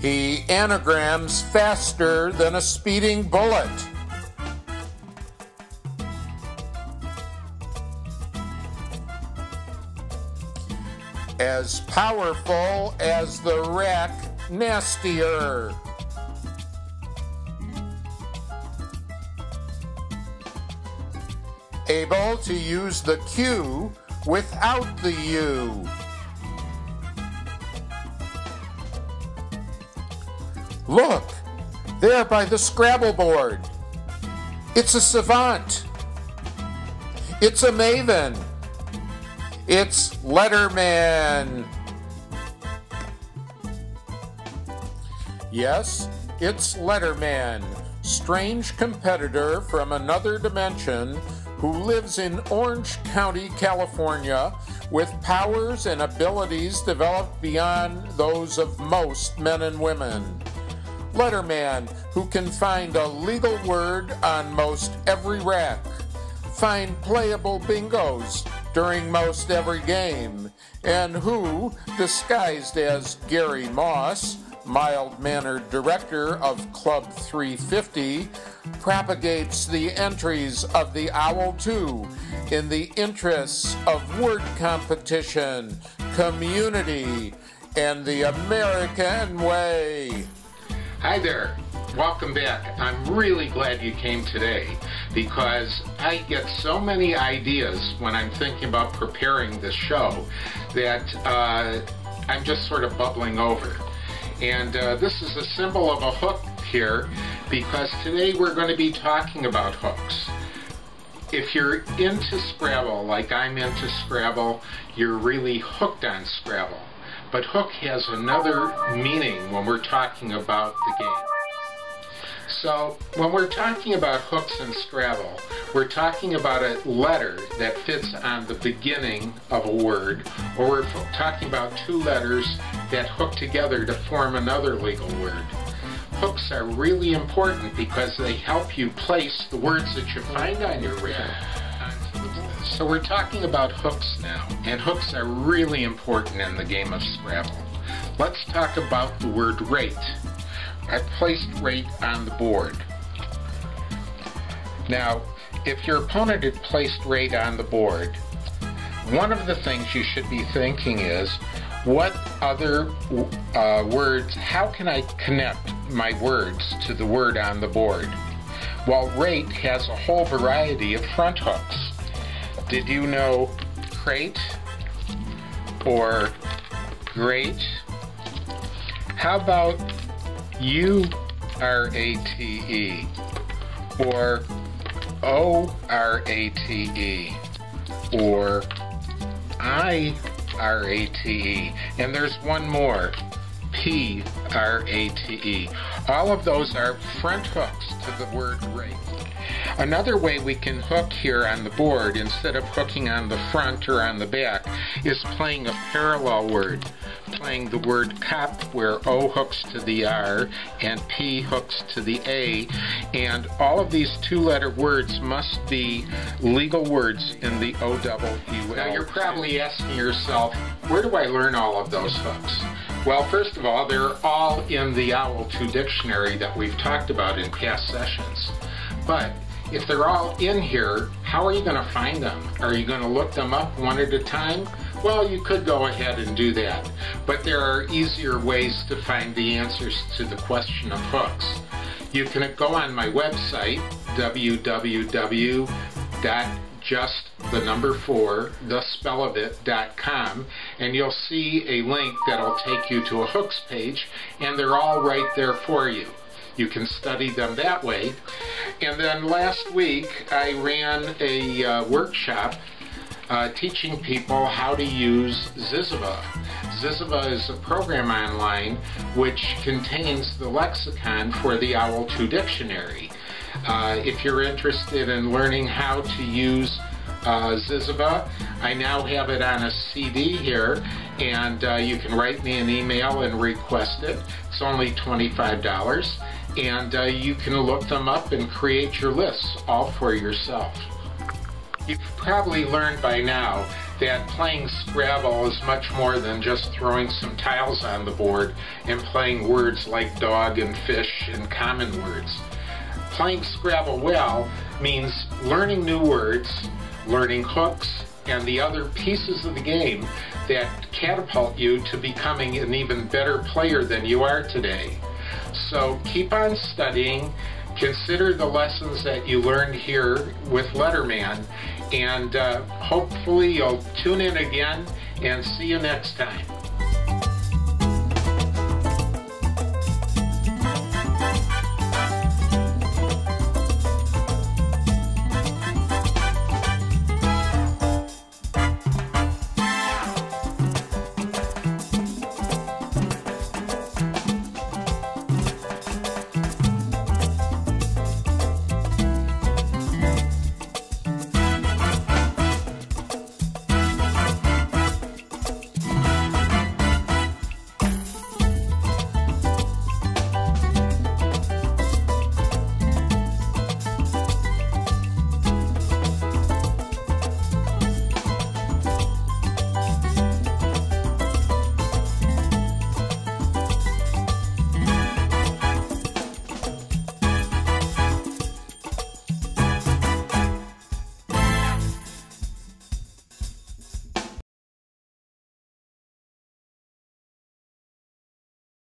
He anagrams faster than a speeding bullet. As powerful as the rack, nastier. Able to use the Q without the U. Look, there by the Scrabble board. It's a savant. It's a maven. It's Letterman. Yes, it's Letterman, strange competitor from another dimension who lives in Orange County, California, with powers and abilities developed beyond those of most men and women. Letterman, who can find a legal word on most every rack, find playable bingos during most every game, and who, disguised as Gary Moss, mild-mannered director of Club 350, propagates the entries of the Owl 2 in the interests of word competition, community, and the American way. Hi there. Welcome back. I'm really glad you came today because I get so many ideas when I'm thinking about preparing this show that I'm just sort of bubbling over. And this is a symbol of a hook here because today we're going to be talking about hooks. If you're into Scrabble, like I'm into Scrabble, you're really hooked on Scrabble. But hook has another meaning when we're talking about the game. So when we're talking about hooks in Scrabble, we're talking about a letter that fits on the beginning of a word, or we're talking about two letters that hook together to form another legal word. Hooks are really important because they help you place the words that you find on your rack. So we're talking about hooks now, and hooks are really important in the game of Scrabble. Let's talk about the word rate. I've placed rate on the board. Now, if your opponent had placed rate on the board, one of the things you should be thinking is, what other words, how can I connect my words to the word on the board? Well, rate has a whole variety of front hooks. Did you know crate or great? How about U-R-A-T-E or O-R-A-T-E or I-R-A-T-E, and there's one more, P-R-A-T-E. All of those are front hooks to the word rate. Another way we can hook here on the board, instead of hooking on the front or on the back, is playing a parallel word. Playing the word cop, where O hooks to the R and P hooks to the A, and all of these two-letter words must be legal words in the O-double-U-L. Now you're probably asking yourself, where do I learn all of those hooks? Well, first of all, they're all in the Owl 2 dictionary that we've talked about in past sessions. But if they're all in here, how are you going to find them? Are you going to look them up one at a time? Well, you could go ahead and do that, but there are easier ways to find the answers to the question of hooks. You can go on my website, www.just4thespellofit.com, and you'll see a link that'll take you to a hooks page, and they're all right there for you. You can study them that way. And then last week I ran a workshop teaching people how to use Ziziva. Ziziva is a program online which contains the lexicon for the Owl 2 dictionary. If you're interested in learning how to use Ziziva, I now have it on a CD here, and you can write me an email and request it. It's only $25, and you can look them up and create your lists all for yourself. You've probably learned by now that playing Scrabble is much more than just throwing some tiles on the board and playing words like dog and fish and common words. Playing Scrabble well means learning new words, learning hooks, and the other pieces of the game that catapult you to becoming an even better player than you are today. So keep on studying, consider the lessons that you learned here with Letterman, and hopefully you'll tune in again and see you next time.